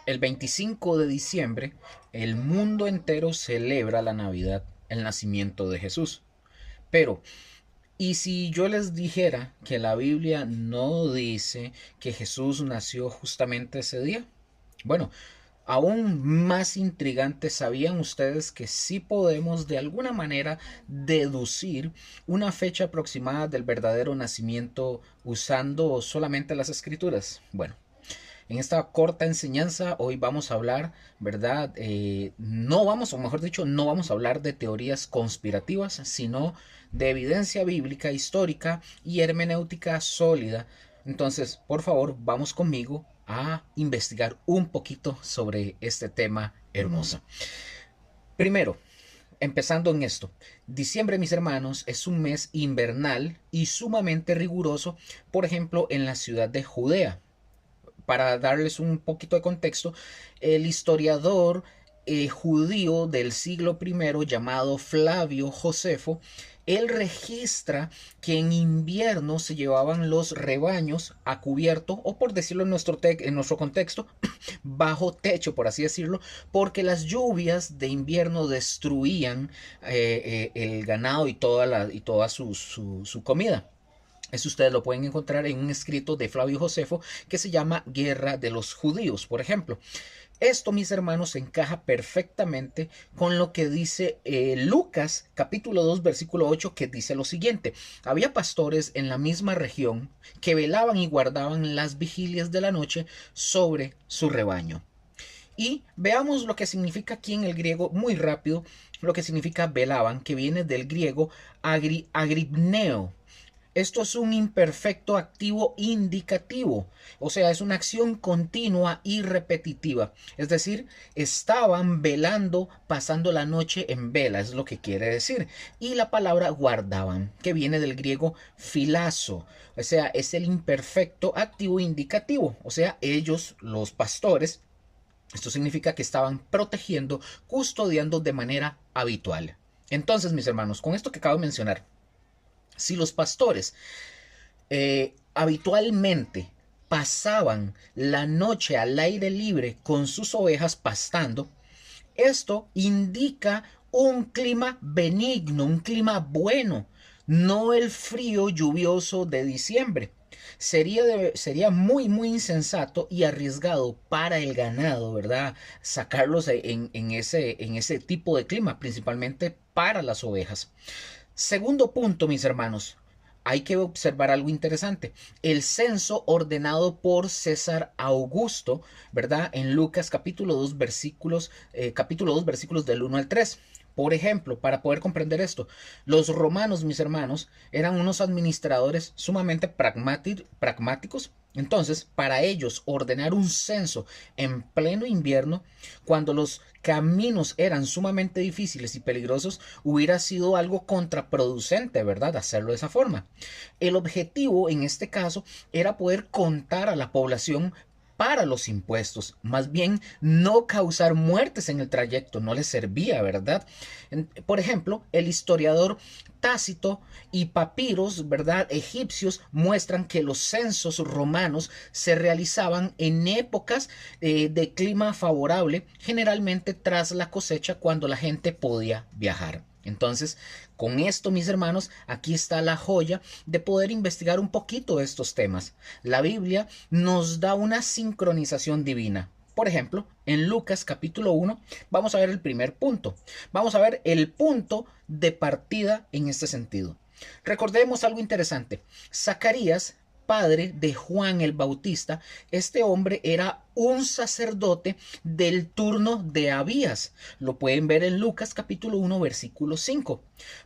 El 25 de diciembre, el mundo entero celebra la Navidad, el nacimiento de Jesús. Pero, ¿y si yo les dijera que la Biblia no dice que Jesús nació justamente ese día? Bueno, aún más intrigante, ¿sabían ustedes que sí podemos de alguna manera deducir una fecha aproximada del verdadero nacimiento usando solamente las escrituras? Bueno, en esta corta enseñanza hoy vamos a hablar, ¿verdad? No vamos, o mejor dicho, no vamos a hablar de teorías conspirativas, sino de evidencia bíblica, histórica y hermenéutica sólida. Entonces, por favor, vamos conmigo a investigar un poquito sobre este tema hermoso. Primero, empezando en esto, diciembre, mis hermanos, es un mes invernal y sumamente riguroso, por ejemplo, en la ciudad de Judea. Para darles un poquito de contexto, el historiador judío del siglo primero llamado Flavio Josefo, él registra que en invierno se llevaban los rebaños a cubierto, o por decirlo en nuestro contexto, bajo techo, por así decirlo, porque las lluvias de invierno destruían el ganado y toda su comida. Eso ustedes lo pueden encontrar en un escrito de Flavio Josefo que se llama Guerra de los Judíos, por ejemplo. Esto, mis hermanos, encaja perfectamente con lo que dice Lucas capítulo 2 versículo 8, que dice lo siguiente: había pastores en la misma región que velaban y guardaban las vigilias de la noche sobre su rebaño. Y veamos lo que significa aquí en el griego muy rápido, lo que significa velaban, que viene del griego agripneo. Esto es un imperfecto activo indicativo, o sea, es una acción continua y repetitiva. Es decir, estaban velando, pasando la noche en vela, es lo que quiere decir. Y la palabra guardaban, que viene del griego filazo, o sea, es el imperfecto activo indicativo, o sea, ellos, los pastores, esto significa que estaban protegiendo, custodiando de manera habitual. Entonces, mis hermanos, con esto que acabo de mencionar, si los pastores habitualmente pasaban la noche al aire libre con sus ovejas pastando, esto indica un clima benigno, un clima bueno, no el frío lluvioso de diciembre. Sería muy insensato y arriesgado para el ganado, ¿verdad? Sacarlos en ese tipo de clima, principalmente para las ovejas. Segundo punto, mis hermanos, hay que observar algo interesante. El censo ordenado por César Augusto, ¿verdad? En Lucas capítulo 2 versículos del 1 al 3. Por ejemplo, para poder comprender esto, los romanos, mis hermanos, eran unos administradores sumamente pragmáticos. Entonces, para ellos, ordenar un censo en pleno invierno, cuando los caminos eran sumamente difíciles y peligrosos, hubiera sido algo contraproducente, ¿verdad? Hacerlo de esa forma. El objetivo en este caso era poder contar a la población para los impuestos, más bien no causar muertes en el trayecto, no les servía, ¿verdad? Por ejemplo, el historiador Tácito y papiros, ¿verdad?, egipcios muestran que los censos romanos se realizaban en épocas de clima favorable, generalmente tras la cosecha, cuando la gente podía viajar. Entonces, con esto, mis hermanos, aquí está la joya de poder investigar un poquito estos temas. La Biblia nos da una sincronización divina. Por ejemplo, en Lucas capítulo 1 vamos a ver el primer punto. Vamos a ver el punto de partida en este sentido. Recordemos algo interesante. Zacarías, padre de Juan el Bautista, este hombre era un sacerdote del turno de Abías. Lo pueden ver en Lucas capítulo 1 versículo 5.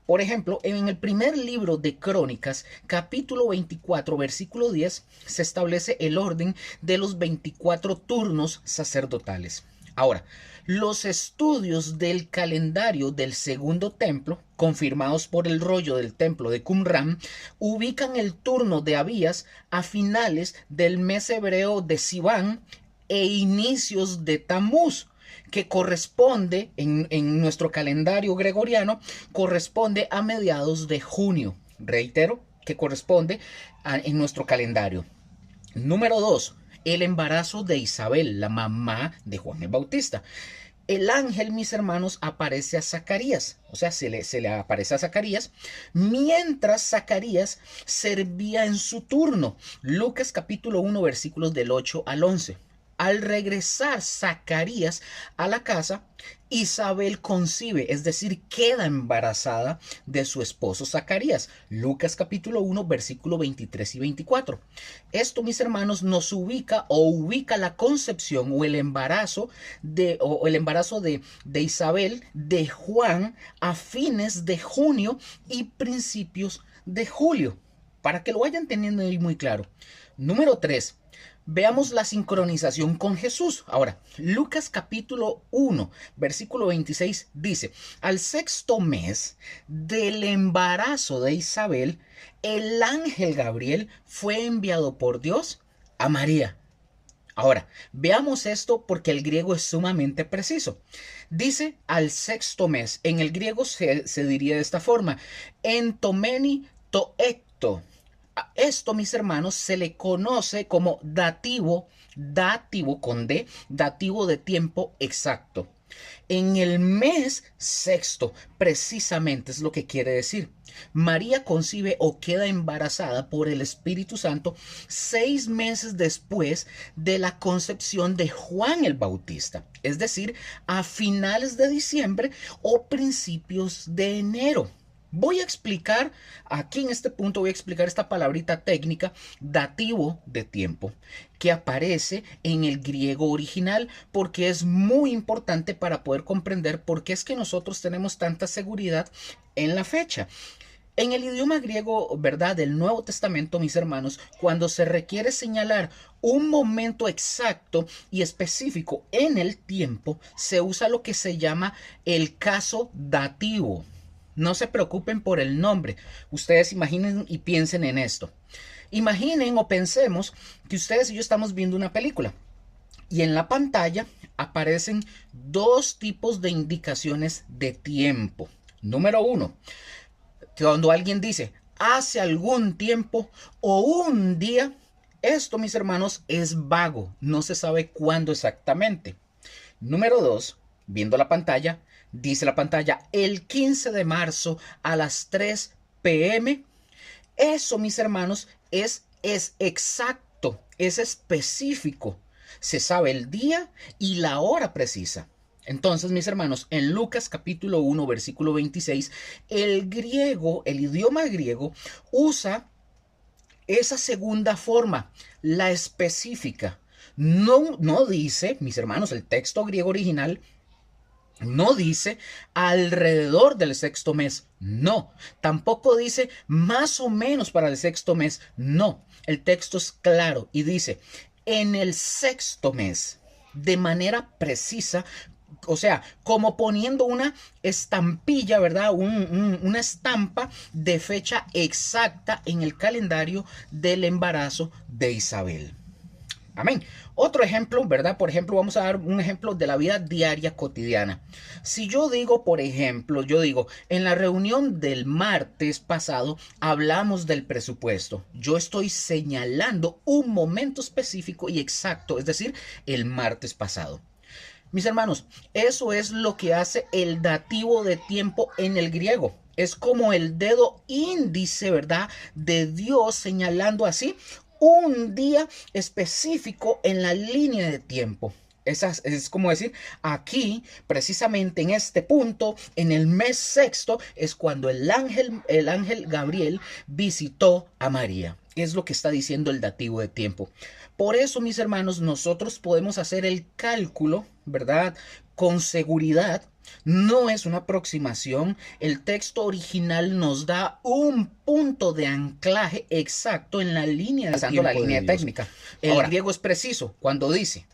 Por ejemplo, en el primer libro de Crónicas, capítulo 24 versículo 10, se establece el orden de los 24 turnos sacerdotales. Ahora, los estudios del calendario del segundo templo, confirmados por el rollo del templo de Qumran, ubican el turno de Abías a finales del mes hebreo de Sivan e inicios de Tammuz, que corresponde en nuestro calendario gregoriano, corresponde a mediados de junio. Reitero, que corresponde en nuestro calendario. Número 2. el embarazo de Isabel, la mamá de Juan el Bautista. El ángel, mis hermanos, aparece a Zacarías, o sea, se le aparece a Zacarías, mientras Zacarías servía en su turno. Lucas capítulo 1, versículos del 8 al 11. Al regresar Zacarías a la casa, Isabel concibe, es decir, queda embarazada de su esposo Zacarías. Lucas capítulo 1, versículo 23 y 24. Esto, mis hermanos, nos ubica la concepción o el embarazo de Isabel de Juan a fines de junio y principios de julio, para que lo vayan teniendo ahí muy claro. Número 3. Veamos la sincronización con Jesús. Ahora, Lucas capítulo 1, versículo 26 dice, al sexto mes del embarazo de Isabel, el ángel Gabriel fue enviado por Dios a María. Ahora, veamos esto porque el griego es sumamente preciso. Dice al sexto mes. En el griego se diría de esta forma, entomeni toecto. A esto, mis hermanos, se le conoce como dativo con D, dativo de tiempo exacto. En el mes sexto, precisamente es lo que quiere decir. María concibe o queda embarazada por el Espíritu Santo 6 meses después de la concepción de Juan el Bautista, es decir, a finales de diciembre o principios de enero. Voy a explicar, aquí en este punto voy a explicar esta palabrita técnica, dativo de tiempo, que aparece en el griego original, porque es muy importante para poder comprender por qué es que nosotros tenemos tanta seguridad en la fecha. En el idioma griego, ¿verdad?, del Nuevo Testamento, mis hermanos, cuando se requiere señalar un momento exacto y específico en el tiempo, se usa lo que se llama el caso dativo. No se preocupen por el nombre. Ustedes imaginen y piensen en esto. Imaginen o pensemos que ustedes y yo estamos viendo una película y en la pantalla aparecen dos tipos de indicaciones de tiempo. Número 1, cuando alguien dice hace algún tiempo o un día, esto, mis hermanos, es vago. No se sabe cuándo exactamente. Número 2, viendo la pantalla, dice la pantalla el 15 de marzo a las 3 p.m. Eso, mis hermanos, es exacto, es específico. Se sabe el día y la hora precisa. Entonces, mis hermanos, en Lucas capítulo 1, versículo 26, el idioma griego, usa esa segunda forma, la específica. No dice, mis hermanos, el texto griego original no dice alrededor del sexto mes, no. Tampoco dice más o menos para el sexto mes, no. El texto es claro y dice en el sexto mes, de manera precisa, o sea, como poniendo una estampilla, ¿verdad? Una estampa de fecha exacta en el calendario del embarazo de Isabel. Amén. Otro ejemplo, ¿verdad? Por ejemplo, vamos a dar un ejemplo de la vida diaria cotidiana. Si yo digo, por ejemplo, en la reunión del martes pasado hablamos del presupuesto. Yo estoy señalando un momento específico y exacto, es decir, el martes pasado. Mis hermanos, eso es lo que hace el dativo de tiempo en el griego. Es como el dedo índice, ¿verdad?, de Dios señalando así un día específico en la línea de tiempo. Es como decir, aquí, precisamente en este punto, en el mes sexto, es cuando el ángel Gabriel visitó a María. Es lo que está diciendo el dativo de tiempo. Por eso, mis hermanos, nosotros podemos hacer el cálculo, ¿verdad?, con seguridad. No es una aproximación. El texto original nos da un punto de anclaje exacto en la línea de tiempo, la línea técnica. El griego es preciso cuando dice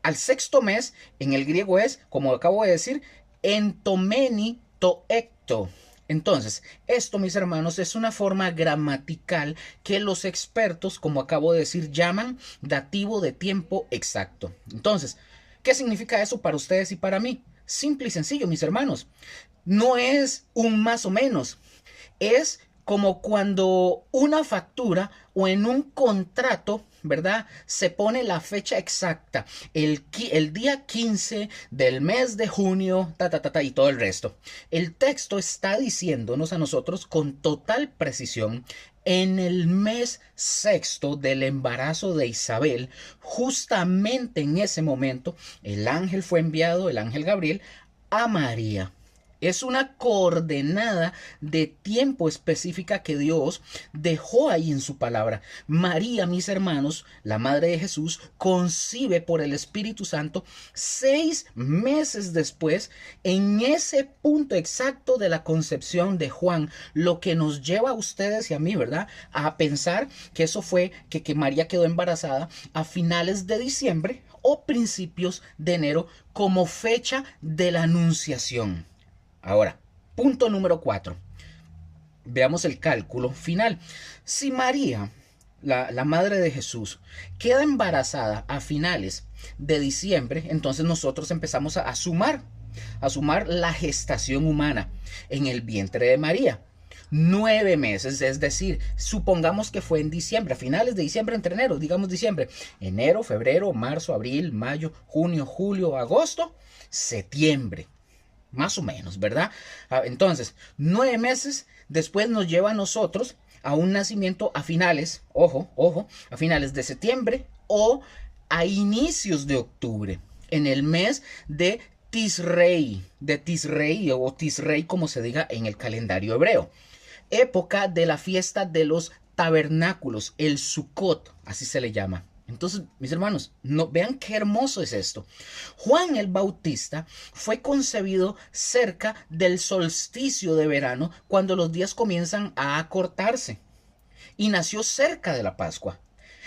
al sexto mes. En el griego es, como acabo de decir, entomeni toecto. Entonces, esto, mis hermanos, es una forma gramatical que los expertos, como acabo de decir, llaman dativo de tiempo exacto. Entonces, ¿qué significa eso para ustedes y para mí? Simple y sencillo, mis hermanos. No es un más o menos. Es como cuando una factura o en un contrato, ¿verdad? Se pone la fecha exacta, el día 15 del mes de junio, y todo el resto. El texto está diciéndonos a nosotros con total precisión: en el mes sexto del embarazo de Isabel, justamente en ese momento, el ángel fue enviado, el ángel Gabriel, a María. Es una coordenada de tiempo específica que Dios dejó ahí en su palabra. María, mis hermanos, la madre de Jesús, concibe por el Espíritu Santo 6 meses después, en ese punto exacto de la concepción de Juan, lo que nos lleva a ustedes y a mí, ¿verdad?, a pensar que eso fue que María quedó embarazada a finales de diciembre o principios de enero como fecha de la anunciación. Ahora, punto número 4. Veamos el cálculo final. Si María, la madre de Jesús, queda embarazada a finales de diciembre, entonces nosotros empezamos a sumar la gestación humana en el vientre de María. 9 meses, es decir, supongamos que fue en diciembre, a finales de diciembre, entre enero, digamos diciembre, enero, febrero, marzo, abril, mayo, junio, julio, agosto, septiembre. Más o menos, ¿verdad? Entonces, 9 meses después nos lleva a nosotros a un nacimiento a finales, ojo, a finales de septiembre o a inicios de octubre, en el mes de Tisrei o Tisrei, como se diga en el calendario hebreo, época de la fiesta de los tabernáculos, el Sukkot, así se le llama. Entonces, mis hermanos, vean qué hermoso es esto. Juan el Bautista fue concebido cerca del solsticio de verano, cuando los días comienzan a acortarse, y nació cerca de la Pascua.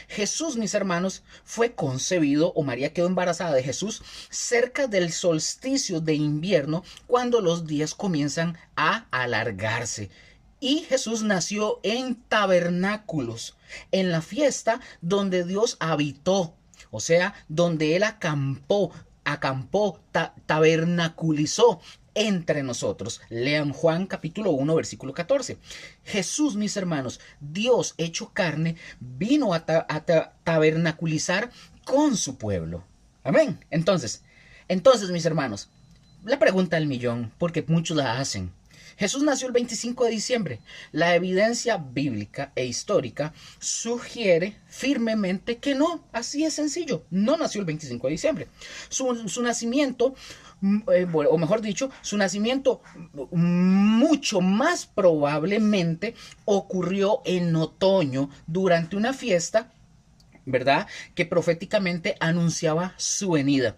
Jesús, mis hermanos, fue concebido, o María quedó embarazada de Jesús, cerca del solsticio de invierno, cuando los días comienzan a alargarse. Y Jesús nació en tabernáculos, en la fiesta donde Dios habitó, o sea, donde Él acampó, tabernaculizó entre nosotros. Lean Juan capítulo 1, versículo 14. Jesús, mis hermanos, Dios hecho carne, vino a tabernaculizar con su pueblo. Amén. Entonces, mis hermanos, la pregunta del millón, porque muchos la hacen: Jesús nació el 25 de diciembre. La evidencia bíblica e histórica sugiere firmemente que no. Así es sencillo. No nació el 25 de diciembre. Su nacimiento, o mejor dicho, su nacimiento mucho más probablemente ocurrió en otoño durante una fiesta, ¿verdad?, que proféticamente anunciaba su venida.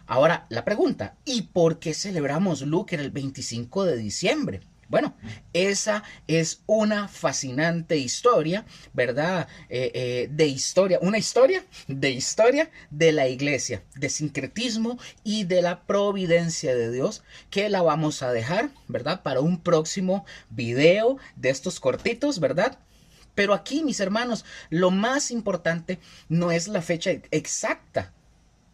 Ahora, la pregunta: ¿y por qué celebramos Luker el 25 de diciembre? Bueno, esa es una fascinante historia, ¿verdad? Una historia de la iglesia, de sincretismo y de la providencia de Dios, que la vamos a dejar, ¿verdad?, para un próximo video de estos cortitos, ¿verdad? Pero aquí, mis hermanos, lo más importante no es la fecha exacta,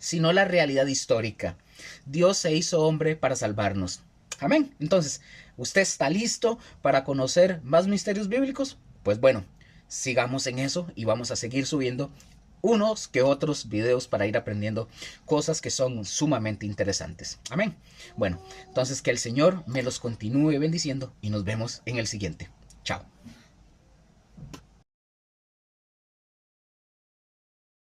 sino la realidad histórica. Dios se hizo hombre para salvarnos. Amén. Entonces, ¿usted está listo para conocer más misterios bíblicos? Pues bueno, sigamos en eso y vamos a seguir subiendo unos que otros videos para ir aprendiendo cosas que son sumamente interesantes. Amén. Bueno, entonces que el Señor me los continúe bendiciendo y nos vemos en el siguiente. Chao.